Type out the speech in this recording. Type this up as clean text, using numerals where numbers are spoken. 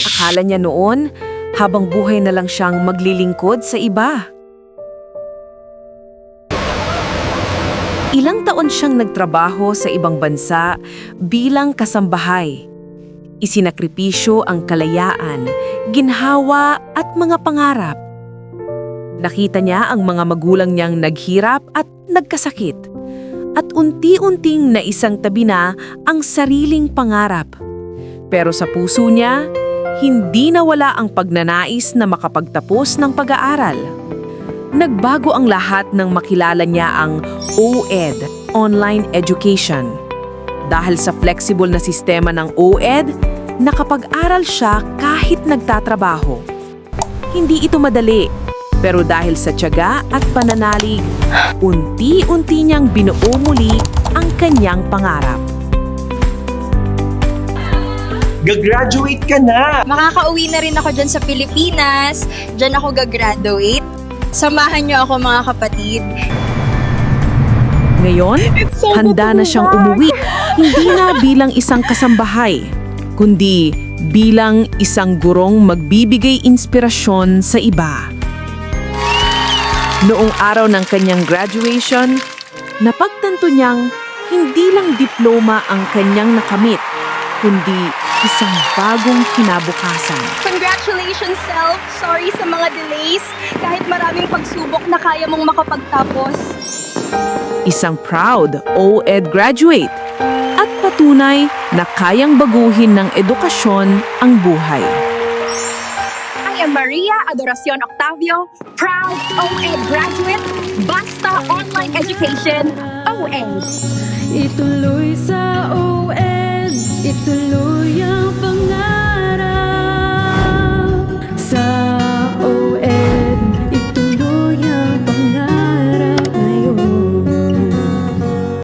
Akala niya noon, habang buhay na lang siyang maglilingkod sa iba. Ilang taon siyang nagtrabaho sa ibang bansa bilang kasambahay. Isinakripisyo ang kalayaan, ginhawa at mga pangarap. Nakita niya ang mga magulang niyang naghirap at nagkasakit. At unti-unting naisang tabi na ang sariling pangarap. Pero sa puso niya, hindi nawala ang pagnanais na makapagtapos ng pag-aaral. Nagbago ang lahat nang makilala niya ang OED, Online Education. Dahil sa flexible na sistema ng OED, nakapag-aral siya kahit nagtatrabaho. Hindi ito madali, pero dahil sa tiyaga at pananalig, unti-unti niyang binuo muli ang kanyang pangarap. Gagraduate ka na! Makakauwi na rin ako dyan sa Pilipinas. Dyan ako gagraduate. Samahan niyo ako mga kapatid. Ngayon, handa na siyang umuwi, hindi na bilang isang kasambahay, kundi bilang isang gurong magbibigay inspirasyon sa iba. Noong araw ng kanyang graduation, napagtanto niyang hindi lang diploma ang kanyang nakamit, kundi isang bagong kinabukasan. Congratulations, Self! Sorry sa mga delays. Kahit maraming pagsubok na kaya mong makapagtapos. Isang proud OED graduate at patunay na kayang baguhin ng edukasyon ang buhay. I am Maria Adoracion Octavio, proud OED graduate, Basta Online Education, OED. Ituloy sa OED, ituloy